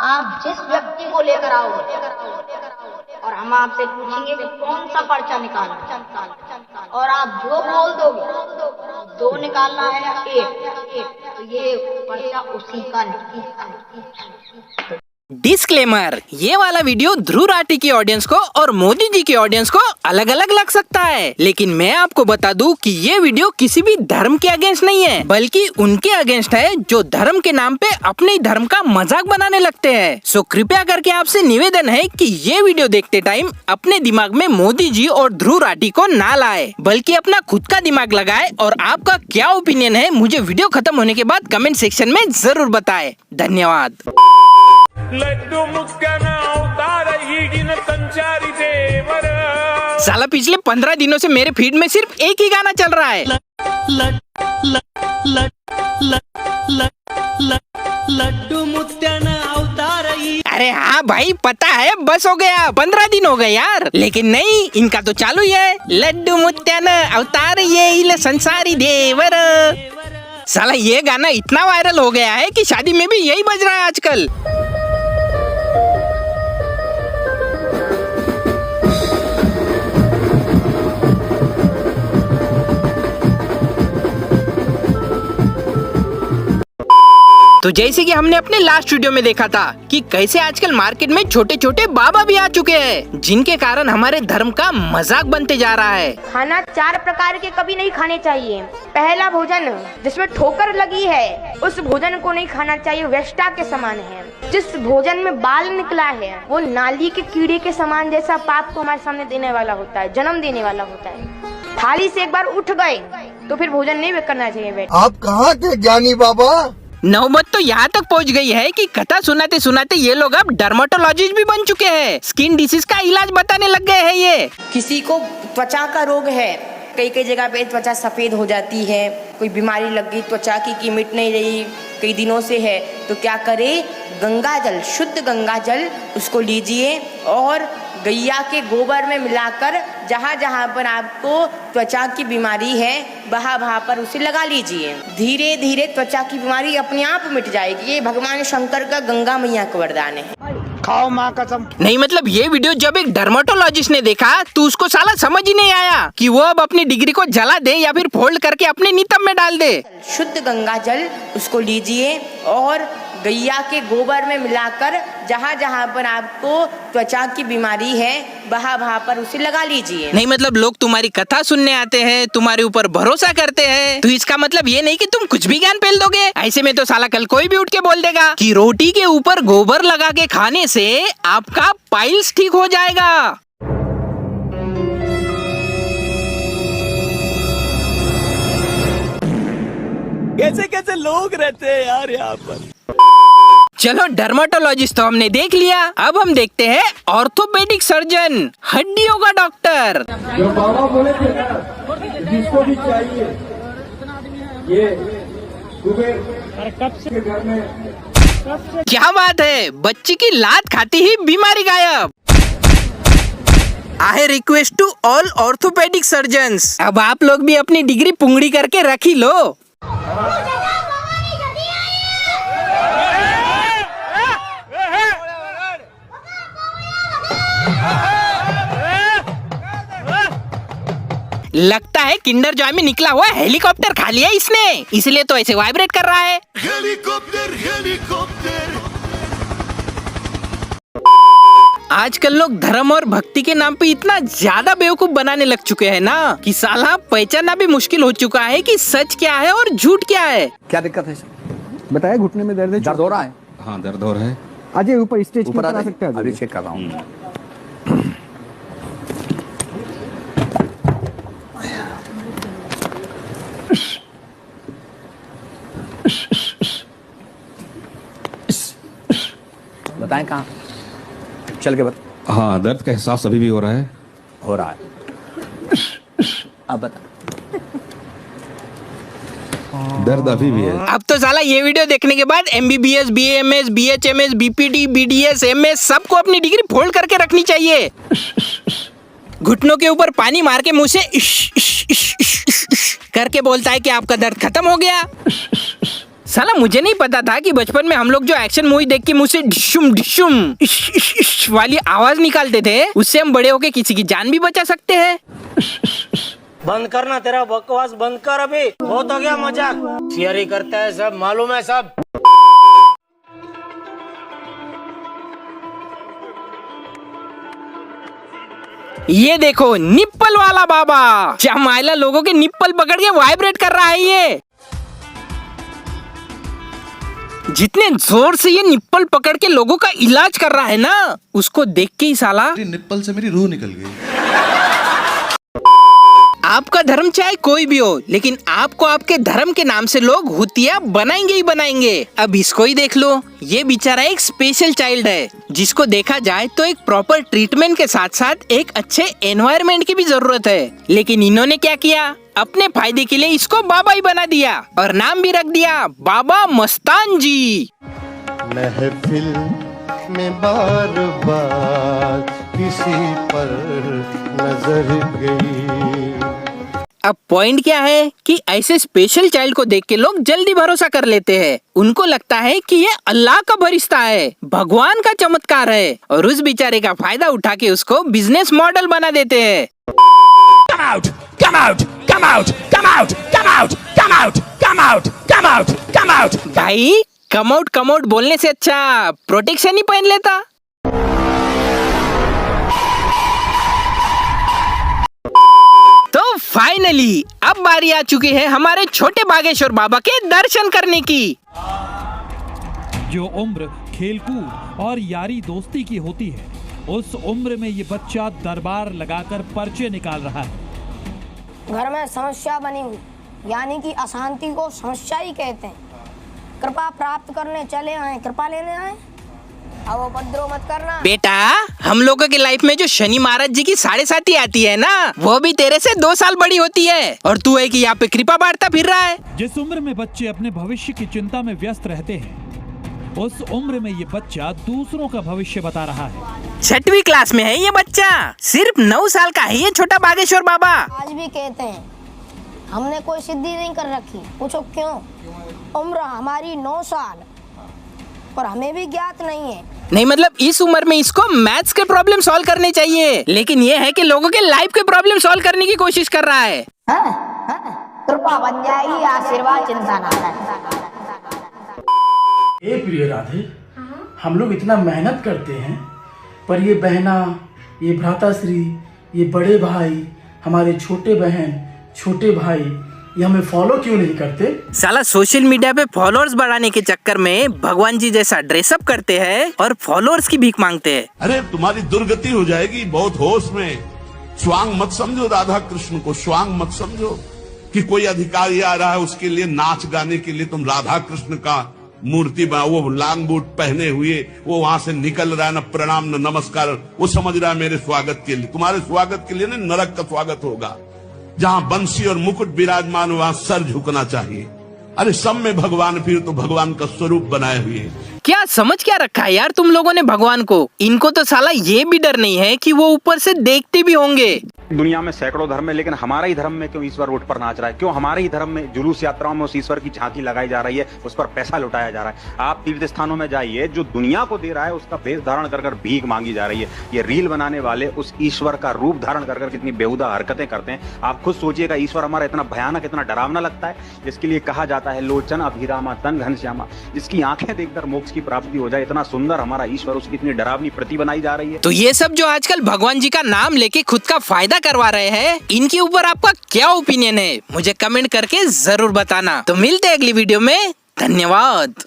आप जिस व्यक्ति को लेकर आओगे और हम आपसे पूछेंगे कि कौन सा पर्चा निकालना और आप जो बोल दोगे 2 निकालना है या 1, तो ये पर्चा उसी का नहीं। डिस्क्लेमर, ये वाला वीडियो ध्रुव राठी की ऑडियंस को और मोदी जी की ऑडियंस को अलग अलग लग सकता है, लेकिन मैं आपको बता दूं कि ये वीडियो किसी भी धर्म के अगेंस्ट नहीं है, बल्कि उनके अगेंस्ट है जो धर्म के नाम पे अपने धर्म का मजाक बनाने लगते हैं। सो कृपया करके आपसे निवेदन है कि ये वीडियो देखते टाइम अपने दिमाग में मोदी जी और ध्रुव राठी को ना लाए, बल्कि अपना खुद का दिमाग लगाए और आपका क्या ओपिनियन है मुझे वीडियो खत्म होने के बाद कमेंट सेक्शन में जरूर बताए। धन्यवाद। लड्डू मुक्क्यानं अवतार येईन संचारी देवर। साला पिछले 15 दिनों से मेरे फीड में सिर्फ एक ही गाना चल रहा है। लड्डू मुत्यान अवतार येईल। अरे हाँ भाई पता है, बस हो गया, 15 दिन हो गए यार, लेकिन नहीं, इनका तो चालू ही है। लड्डू मुत्यान अवतार येईल संसारी देवर। साला ये गाना इतना वायरल हो गया है कि शादी में भी यही बज रहा है आजकल। तो जैसे कि हमने अपने लास्ट वीडियो में देखा था कि कैसे आजकल मार्केट में छोटे छोटे बाबा भी आ चुके हैं, जिनके कारण हमारे धर्म का मजाक बनते जा रहा है। खाना 4 प्रकार के कभी नहीं खाने चाहिए। पहला भोजन जिसमें ठोकर लगी है उस भोजन को नहीं खाना चाहिए, वेष्टा के समान है। जिस भोजन में बाल निकला है वो नाली के कीड़े के समान जैसा पाप को हमारे सामने देने वाला होता है, जन्म देने वाला होता है। थाली से एक बार उठ गए तो फिर भोजन नहीं करना चाहिए। आप कहाँ के ज्ञानी बाबा? नौबत तो यहाँ तक पहुँच गई है कि कथा सुनाते सुनाते ये लोग अब डर्मेटोलॉजिस्ट भी बन चुके हैं। स्किन डिसीज का इलाज बताने लग गए हैं। ये किसी को त्वचा का रोग है, कई कई जगह पे त्वचा सफेद हो जाती है, कोई बीमारी लग गई त्वचा की मिट नहीं रही कई दिनों से है, तो क्या करे, गंगा जल, शुद्ध गंगा जल उसको लीजिए और गैया के गोबर में मिलाकर जहाँ जहाँ पर आपको त्वचा की बीमारी है वहाँ पर उसे लगा लीजिए। धीरे धीरे त्वचा की बीमारी अपने आप मिट जाएगी। ये भगवान शंकर का गंगा मैया का वरदान है। खाओ माँ कसम। नहीं मतलब ये वीडियो जब एक डर्मेटोलॉजिस्ट ने देखा तो उसको साला समझ ही नहीं आया कि वो अब अपनी डिग्री को जला दे या फिर फोल्ड करके अपने नितंब में डाल दे। शुद्ध गंगा जल उसको लीजिए और गैया के गोबर में मिलाकर जहाँ जहाँ पर आपको त्वचा की बीमारी है वहाँ पर उसे लगा लीजिए। नहीं मतलब लोग तुम्हारी कथा सुनने आते हैं, तुम्हारे ऊपर भरोसा करते हैं, तो इसका मतलब ये नहीं कि तुम कुछ भी ज्ञान फैल दोगे। ऐसे में तो साला कल कोई भी उठ के बोल देगा कि रोटी के ऊपर गोबर लगा के खाने से आपका पाइल्स ठीक हो जाएगा। कैसे कैसे लोग रहते हैं यार यहाँ पर। चलो डर्मेटोलॉजिस्ट तो हमने देख लिया, अब हम देखते हैं ऑर्थोपेडिक सर्जन, हड्डियों का डॉक्टर। जो बाबा बोले थे ना, जिसको भी चाहिए ये सुबह के घर में। क्या बात है, बच्ची की लात खाती ही बीमारी गायब। I request to all orthopaedic surgeons, अब आप लोग भी अपनी डिग्री पुंगड़ी करके रख ही लो। लगता है किंडर जॉय में निकला हुआ हेलीकॉप्टर खा लिया इसने, इसलिए तो ऐसे वाइब्रेट कर रहा है। हेलीकॉप्टर। आजकल लोग धर्म और भक्ति के नाम पे इतना ज्यादा बेवकूफ बनाने लग चुके हैं ना कि साला पहचानना भी मुश्किल हो चुका है कि सच क्या है और झूठ क्या है। क्या दिक्कत है? बताया घुटने में दर्द है, दर्द हो रहा है? हाँ दर्द हो रहा है। अजय ऊपर स्टेज ऊपर आ सकते हैं? अभी चेक कर रहा हूँ। बताएं कहाँ चल के बता। हाँ दर्द का एहसास अभी भी हो रहा है। हो रहा है, अब बता। दर्द अभी भी है। अब तो साला ये वीडियो देखने के बाद MBBS, BAMS, BHMS, BPD, BDS, MS सबको अपनी डिग्री फोल्ड करके रखनी चाहिए। घुटनों के ऊपर पानी मार के मुंह से इश, इश, इश, इश, इश, इश करके बोलता है कि आपका दर्द खत्म हो गया। साला मुझे नहीं पता था कि बचपन में हम लोग जो एक्शन मूवी देख के मुंह से ढिशुम ढिशुम इश इश इश वाली आवाज निकालते थे, उससे हम बड़े होके किसी की जान भी बचा सकते हैं। बंद करना तेरा बकवास, बंद कर अभी, बहुत हो गया मजाक। शेयर करता है सब, मालूम है सब। ये देखो निप्पल वाला बाबा, जमाइला लोगों के निप्पल पकड़ के वाइब्रेट कर रहा है। ये जितने जोर से ये निप्पल पकड़ के लोगों का इलाज कर रहा है ना, उसको देख के ही साला निप्पल से मेरी रूह निकल गई। आपका धर्म चाहे कोई भी हो, लेकिन आपको आपके धर्म के नाम से लोग हुतिया बनाएंगे ही बनाएंगे। अब इसको ही देख लो, ये बेचारा एक स्पेशल चाइल्ड है, जिसको देखा जाए तो एक प्रॉपर ट्रीटमेंट के साथ साथ एक अच्छे एनवायरनमेंट की भी जरूरत है। लेकिन इन्होंने क्या किया, अपने फायदे के लिए इसको बाबा ही बना दिया और नाम भी रख दिया बाबा मस्तान जी। महफिल में बार बार किसी पर नजर गई। अब पॉइंट क्या है कि ऐसे स्पेशल चाइल्ड को देख के लोग जल्दी भरोसा कर लेते हैं। उनको लगता है कि ये अल्लाह का फरिश्ता है, भगवान का चमत्कार है, और उस बेचारे का फायदा उठा के उसको बिजनेस मॉडल बना देते हैं। Come out! Come out! Come out! Come out! Come out! Come out! Come out! Come out! Come out! भाई कम आउट बोलने से अच्छा प्रोटेक्शन ही पहन लेता। तो फाइनली अब बारी आ चुकी है हमारे छोटे बागेश्वर बाबा के दर्शन करने की। जो उम्र खेलकूद और यारी दोस्ती की होती है, उस उम्र में ये बच्चा दरबार लगाकर पर्चे निकाल रहा है। घर में समस्या बनी हुई, यानी कि अशांति को समस्या ही कहते हैं। कृपा प्राप्त करने चले आए, कृपा लेने आए, अब उपद्रव मत करना। बेटा, हम लोगों की लाइफ में जो शनि महाराज जी की 7.5 आती है ना, वो भी तेरे से 2 साल बड़ी होती है, और तू है कि यहाँ पे कृपा बांटता फिर रहा है। जिस उम्र में बच्चे अपने भविष्य की चिंता में व्यस्त रहते हैं, उस उम्र में ये बच्चा दूसरों का भविष्य बता रहा है। 6वीं क्लास में है ये बच्चा, सिर्फ 9 साल का है ये छोटा बागेश्वर बाबा। आज भी कहते हैं हमने कोई सिद्धि नहीं कर रखी, पूछो क्यों? उम्र हमारी 9 साल और हमें भी ज्ञात नहीं है। नहीं मतलब इस उम्र में इसको मैथ्स के प्रॉब्लम सॉल्व करने चाहिए, लेकिन ये है कि लोगों के लाइफ के प्रॉब्लम सॉल्व करने की कोशिश कर रहा है। कृपा बन जाएगी, आशीर्वाद चिंता ना करे। ए प्रिय राधे, हम लोग इतना मेहनत करते हैं, पर ये बहना, ये भ्राताश्री, ये बड़े भाई, हमारे छोटे बहन, छोटे भाई, ये हमें फॉलो क्यों नहीं करते? साला सोशल मीडिया पे फॉलोअर्स बढ़ाने के चक्कर में भगवान जी जैसा ड्रेसअप करते हैं और फॉलोअर्स की भीख मांगते हैं। अरे तुम्हारी दुर्गति हो जाएगी, बहुत होश में। स्वांग मत समझो राधा कृष्ण को, स्वांग मत समझो कि कोई अधिकारी आ रहा है उसके लिए नाच गाने के लिए तुम राधा कृष्ण का मूर्ति बना, वो लांग बूट पहने हुए वो वहां से निकल रहा है, न प्रणाम न नमस्कार, वो समझ रहा है मेरे स्वागत के लिए। तुम्हारे स्वागत के लिए ना नरक का स्वागत होगा, जहां बंसी और मुकुट विराजमान वहां सर झुकना चाहिए। अरे सब में भगवान, फिर तो भगवान का स्वरूप बनाए हुए। क्या समझ क्या रखा है यार तुम लोगों ने भगवान को? इनको तो साला ये भी डर नहीं है कि वो ऊपर से देखते भी होंगे। दुनिया में सैकड़ों धर्म है, लेकिन हमारा ही धर्म में क्यों ईश्वर रोड पर नाच रहा है? क्यों हमारे ही धर्म में जुलूस यात्राओं में उस ईश्वर की झांकी लगाई जा रही है, उस पर पैसा लुटाया जा रहा है? आप तीर्थ स्थानों में जाइए, जो दुनिया को दे रहा है उसका वेश धारण कर भीख मांगी जा रही है। ये रील बनाने वाले उस ईश्वर का रूप धारण कर कितनी बेहुदा हरकतें करते हैं। आप खुद सोचिएगा, ईश्वर हमारा इतना भयानक, इतना डरावना लगता है, जिसके लिए कहा जाता है लोचन अभिरामा तन घनश्यामा, जिसकी आंखें देखकर मोक्ष की प्राप्ति हो जाए। इतना सुंदर हमारा ईश्वर, उसकी इतनी डरावनी प्रति बनाई जा रही है। तो ये सब जो आजकल भगवान जी का नाम लेके खुद का फायदा करवा रहे हैं, इनके ऊपर आपका क्या ओपिनियन है? मुझे कमेंट करके जरूर बताना। तो मिलते हैं अगली वीडियो में, धन्यवाद।